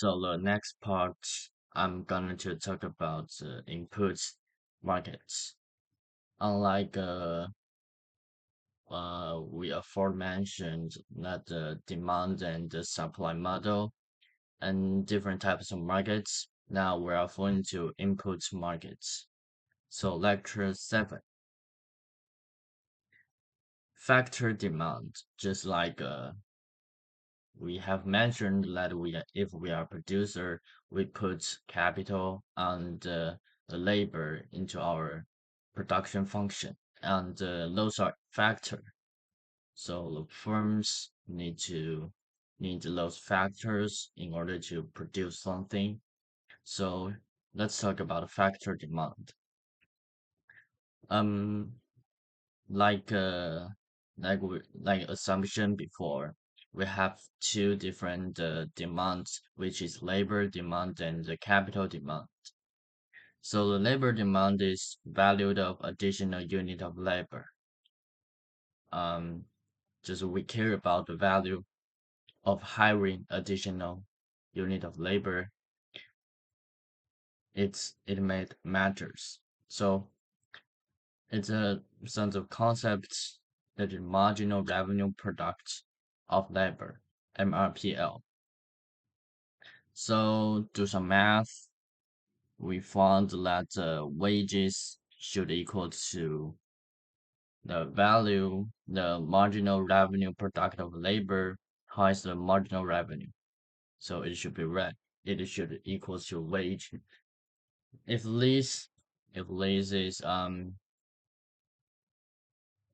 So the next part, I'm going to talk about input markets. Unlike we aforementioned that the demand and the supply model and different types of markets, now we are going to input markets. So lecture 7, factor demand, just like we have mentioned that if we are a producer, we put capital and the labor into our production function, and those are factor. So the firms need those factors in order to produce something. So let's talk about factor demand. Um, like uh like assumption before, we have two different demands, which is labor demand and the capital demand. So the labor demand is valued of additional unit of labor. um just we care about the value of hiring additional unit of labor. Matters. So it's a sense of concept that is marginal revenue product of labor, MRPL. So do some math. We found that wages should equal to the marginal revenue product of labor times the marginal revenue. So it should be red. It should equal to wage. If lease, if lease is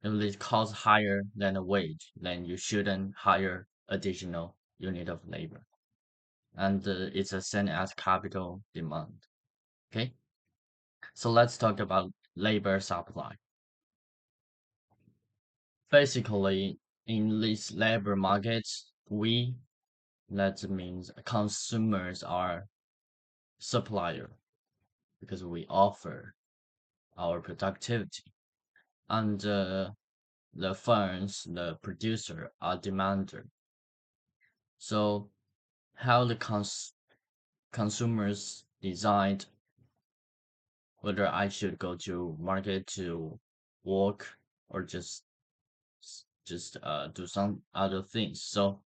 if lease costs higher than the wage, then you shouldn't hire additional unit of labor. And it's the same as capital demand. Okay, so let's talk about labor supply. Basically, in this labor market, that means consumers are supplier because we offer our productivity, and the firms, the producer, are demander. So how the consumers decide whether I should go to market to work or just do some other things. So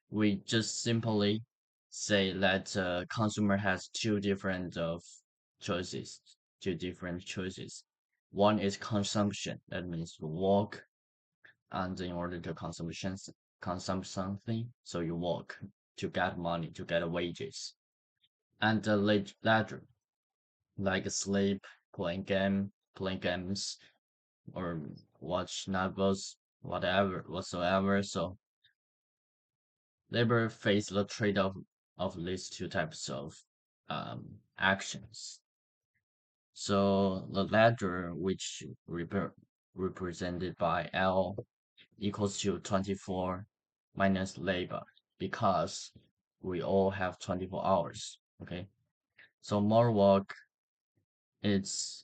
we just simply say that consumer has choices, two different choices. One is consumption, that means you work, and in order to consume something, so you work to get money, to get wages. And the ledger, like sleep, playing games, or watch novels, whatsoever. So labor face the trade-off of these two types of actions. So the ledger, which represented by L, equals to 24 minus labor, because we all have 24 hours. Okay, so more work, it's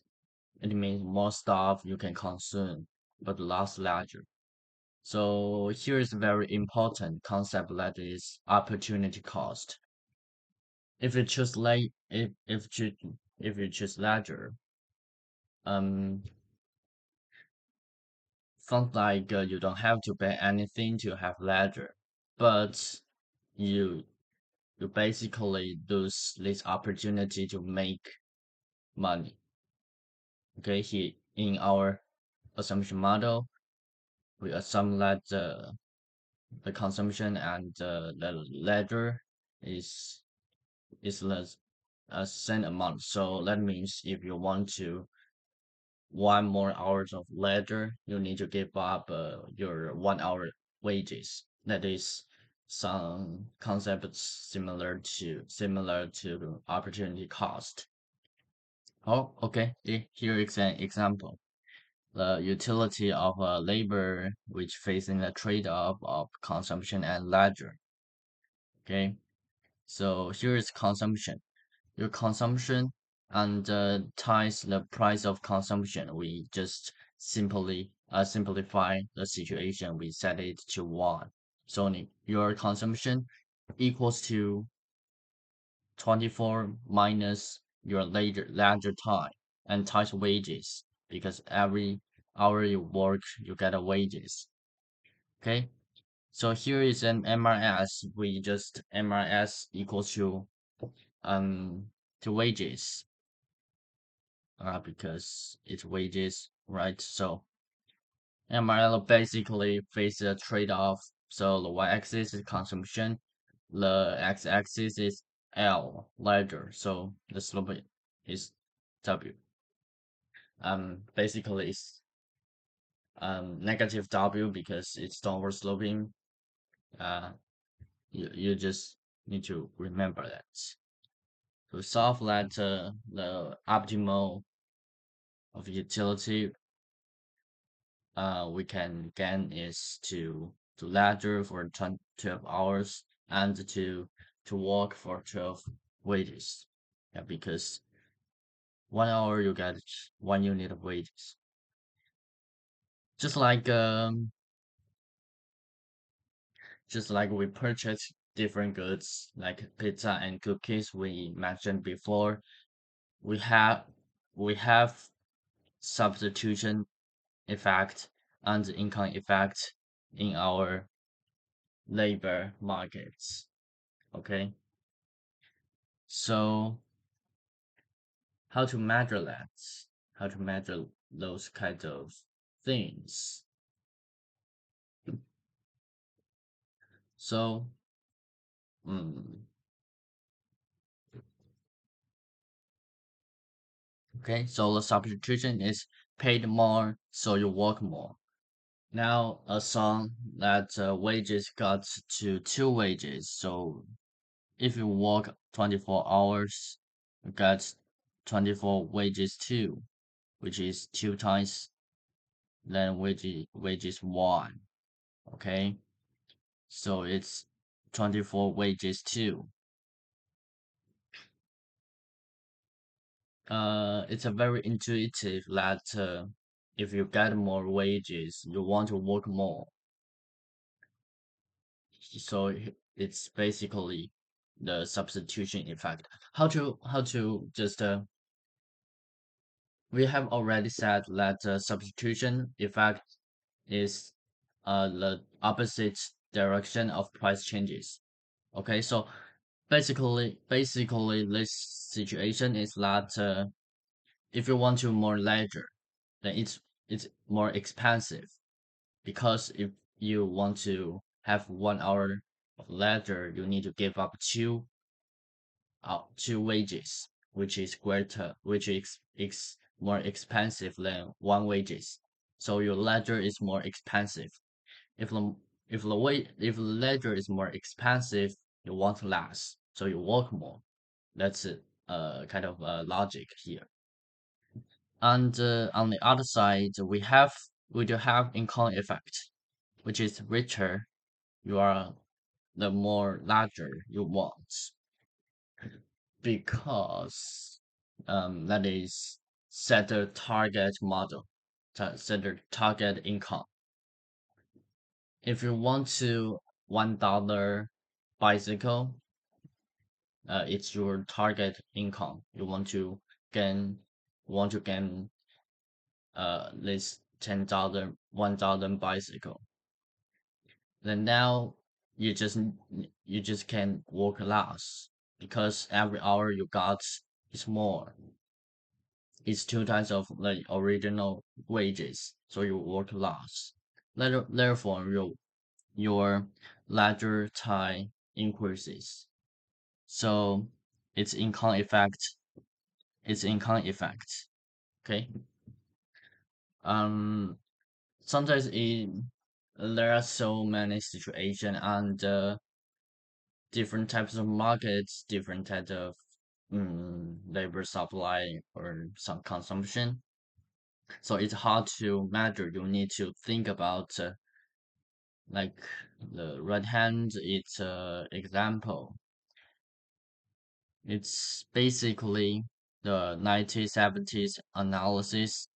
it means more stuff you can consume, but less leisure. So here is a very important concept, that is opportunity cost. If you choose late, if you choose leisure, um, sounds like you don't have to pay anything to have leisure, but you you basically lose this opportunity to make money. Okay, here in our assumption model, we assume that the consumption and the leisure is the same amount. So that means if you want to 1 more hours of leisure, you need to give up your 1 hour wages. That is some concepts similar to opportunity cost. Oh, okay. Here is an example. The utility of labor, which facing the trade-off of consumption and leisure. Okay, so here is consumption. Your consumption and ties the price of consumption. We just simply simplify the situation. We set it to 1. So your consumption equals to 24 minus your leisure time and times wages because every hour you work, you get a wages. Okay. So here is an MRS. We just MRS equals um to wages, because it's wages, right? So MRL basically faces a trade-off. So the y-axis is consumption, the x-axis is L ledger. So the slope is W. Basically it's negative W because it's downward sloping. Uh, you just need to remember that. To solve that, the optimal of utility we can gain is to ladder for 12 hours and to work for 12 wages. Yeah, because 1 hour you get 1 unit of wages. Just like we purchase different goods like pizza and cookies we mentioned before, we have we have substitution effect and income effect in our labor markets. Okay, so how to measure that? How to measure those kind of things? So, mm, okay, so the substitution is paid more, so you work more. Now, a song that wages got to two wages. So, if you work 24 hours, you get 24 wages too, which is two times than wages one. Okay, so it's 24 wages too. It's a very intuitive that if you get more wages, you want to work more. So it's basically the substitution effect. How to just we have already said that substitution effect is the opposite direction of price changes. Okay, so basically this situation is that if you want to more leisure, then it's more expensive because if you want to have 1 hour of leisure, you need to give up two wages, which is greater, which is more expensive than one wages. So your leisure is more expensive. If the if the leisure is more expensive, you want less, so you work more. That's it. Kind of logic here. And on the other side, we do have income effect, which is richer you are, the more larger you want, because that is set a target model, set a target income. If you want to $1 bicycle, it's your target income. You gain want to gain this 10,000 1,000 bicycle. Then now you just you just can work less because every hour you got is more. It's two times of the original wages, so you work less. Therefore, your leisure time increases. So it's income effect. It's income effect. Okay. Um. Sometimes there are so many situations and different types of markets, different types of labor supply or some consumption. So it's hard to measure. You need to think about like the right hand. It's example. It's basically the 1970s analysis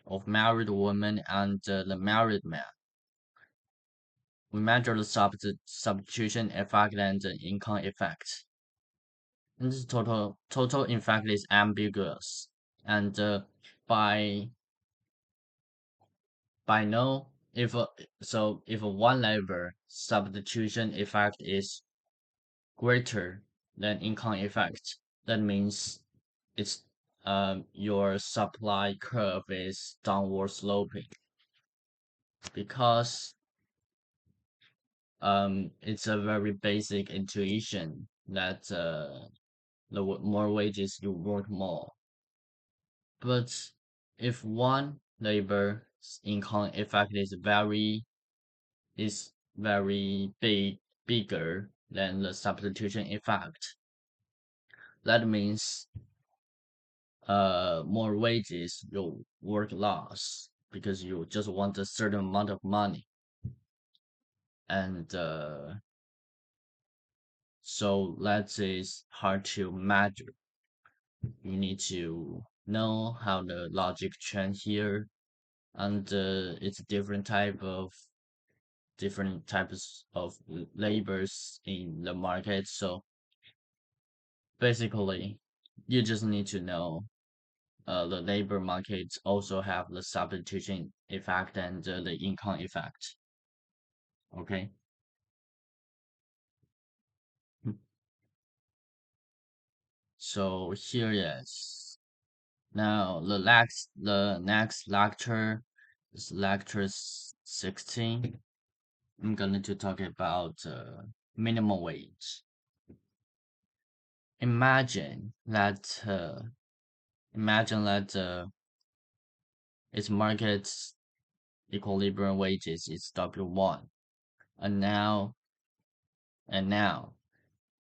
of married women and the married man. We measure the substitution effect and the income effect. And this total in fact is ambiguous. And by by no if a, if a one labor substitution effect is greater than income effect, that means it's your supply curve is downward sloping because it's a very basic intuition that more wages you work more. But if one labor's income effect is very bigger than the substitution effect, that means more wages you work less because you just want a certain amount of money. And so that is hard to measure. You need to know how the logic trend here, and it's different types of labors in the market. So basically, you just need to know the labor markets also have the substitution effect and the income effect. Okay. So here is now the next lecture is lecture 16. I'm going to talk about minimum wage. Imagine that its market equilibrium wages is W1, and now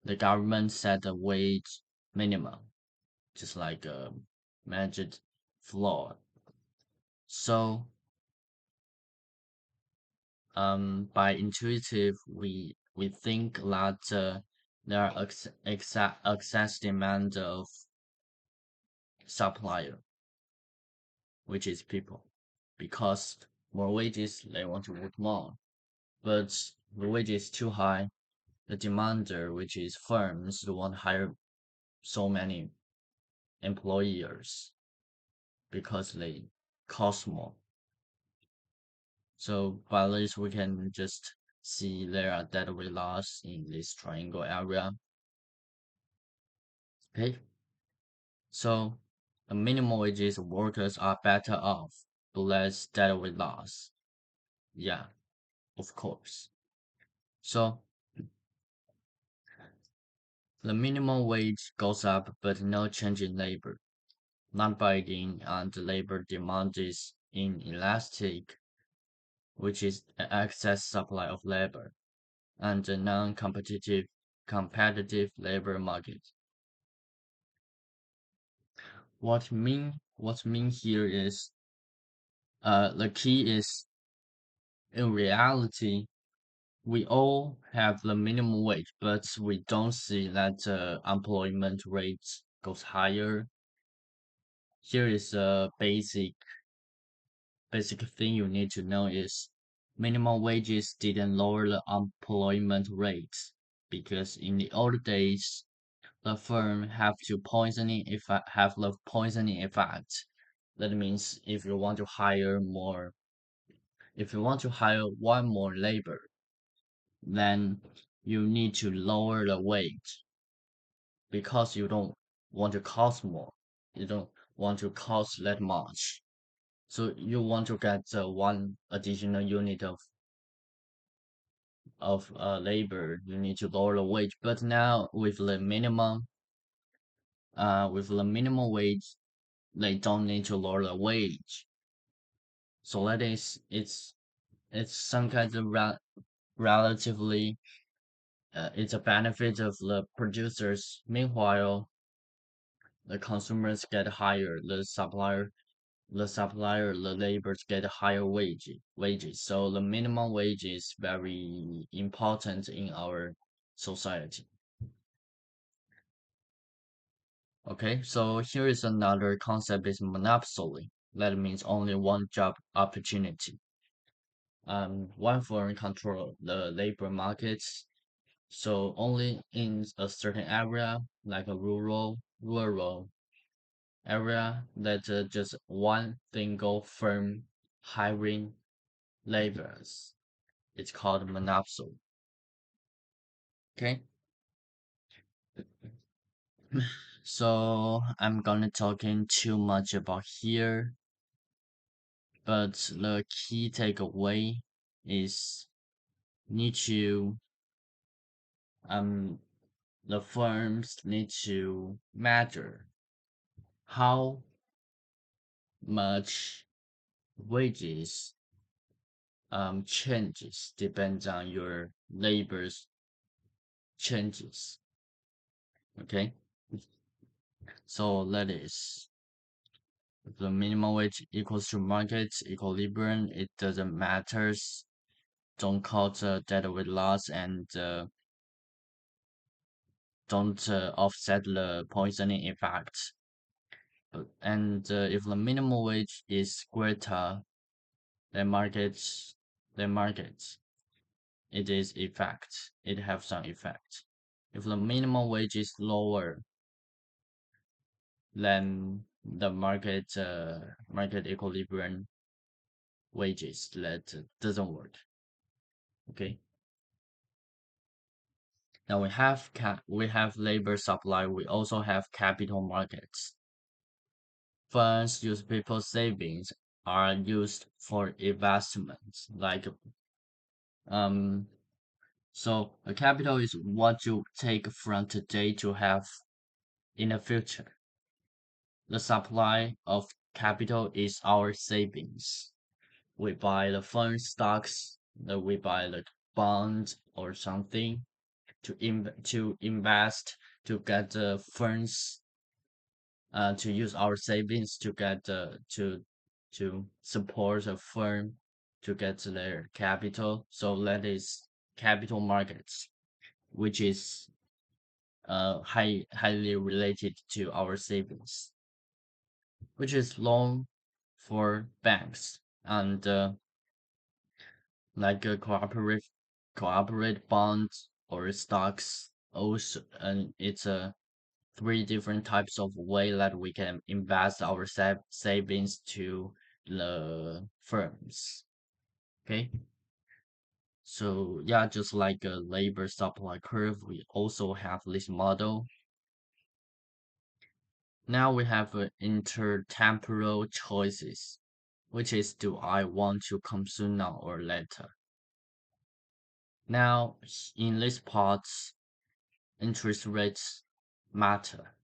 the government set a wage minimum, just like a magic floor. So by intuitive, we think that there are excess demand of supplier, which is people, because more wages they want to work more, but the wage is too high. The demander, which is firms, who want to hire so many employers because they cost more. So by this, we can just see there are deadweight loss in this triangle area. Okay, so the minimum wages workers are better off, but less deadweight loss. Yeah, of course. So the minimum wage goes up, but no change in labor. Non-binding and labor demand is inelastic, which is an excess supply of labor, and a non-competitive competitive labor market. What mean here is the key is in reality we all have the minimum wage, but we don't see that employment rate goes higher. Here is a basic thing you need to know is minimum wages didn't lower the employment rate because in the old days the firm have the poisoning effect. That means if you want to hire one more labor, then you need to lower the wage because you don't want to cost more. You don't want to cost that much. So you want to get one additional unit of labor. You need to lower the wage. But now with the minimum wage, they don't need to lower the wage. So that is it's some kind of relatively it's a benefit of the producers. Meanwhile, the consumers get higher, the laborers get higher wages. So the minimum wage is very important in our society. Okay, so here is another concept is monopoly. That means only one job opportunity. One firm control the labor markets. So only in a certain area, like a rural area, that just one single firm hiring laborers. It's called monopoly. Okay. So I'm gonna talking too much about here, but the key takeaway is need to um the firms need to measure how much wages changes depends on your labor's changes. Okay, so that is the minimum wage equals to market equilibrium. It doesn't matters. Don't cause data with loss and don't offset the poisoning effect. And if the minimum wage is greater than market, it is effect. It have some effect. If the minimum wage is lower than the market equilibrium wages, that doesn't work. Okay. Now we have labor supply. We also have capital markets. Funds used people's savings are used for investments. Um, so a capital is what you take from today to have in the future. The supply of capital is our savings. We buy the fund stocks, we buy the bond or something to invest to get the funds to use our savings to get to support a firm to get their capital. So that is capital markets, which is highly related to our savings, which is loan for banks and like a cooperate bonds or stocks. Also, and it's a three different types of way that we can invest our savings to the firms. Okay, so yeah, just like a labor supply curve, we also have this model. Now we have intertemporal choices, which is do I want to consume now or later? Now, in this part, interest rates matter.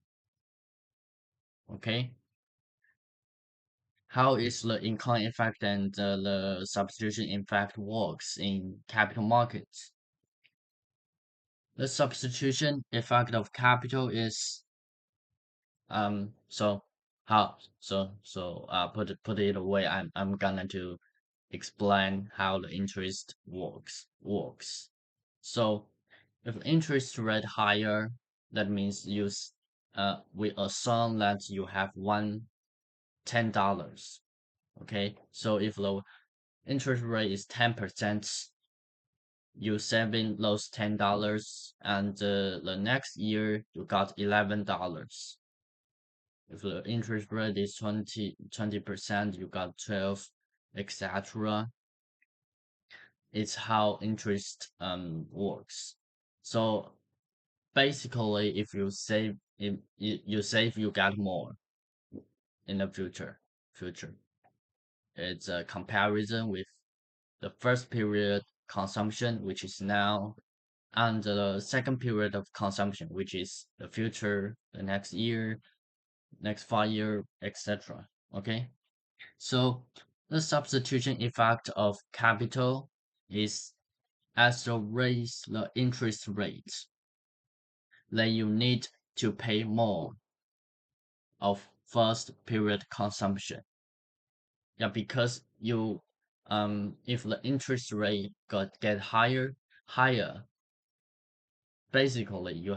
Okay, how is the incline effect and the substitution effect works in capital markets? The substitution effect of capital is so how put it away. I'm gonna to explain how the interest works. So if interest rate higher, that means we assume that you have $10. Okay, so if the interest rate is 10%, you saving those $10, and the next year you got $11. If the interest rate is 20%, you got 12, etc. It's how interest works. So basically, if you save, if you save, you get more in the future. It's a comparison with the first period consumption, which is now, and the second period of consumption, which is the future, the next year, next 5 year, etc. Okay, so the substitution effect of capital is as you raise the interest rate, then you need to pay more of first period consumption. Yeah, because you if the interest rate get higher, basically you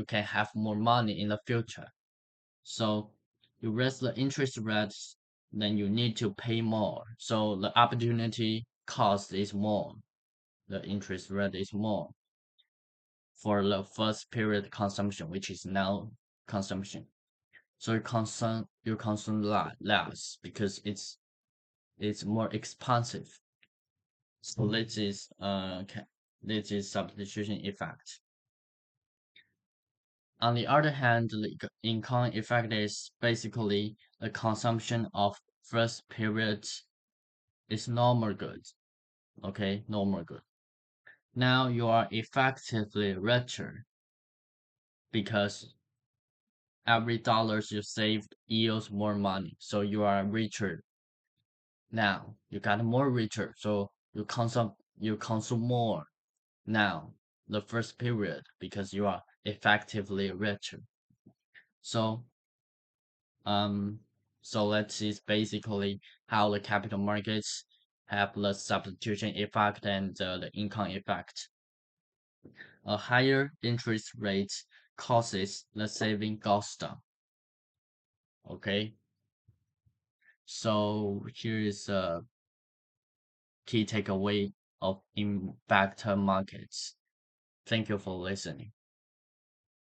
can have more money in the future. So you raise the interest rates, then you need to pay more. So the opportunity cost is more. The interest rate is more. for the first period consumption, which is now consumption. So you consume less because it's more expensive. So this is substitution effect. On the other hand, the income effect is basically the consumption of first period is normal good. Okay, normal good. Now you are effectively richer because every dollars you saved yields more money. So you are richer now. You got more richer. So you consume more now the first period because you are effectively richer. So um so let's see basically how the capital markets have the substitution effect and the income effect. A higher interest rate causes the saving goes down. Okay, so here is a key takeaway of impact markets. Thank you for listening.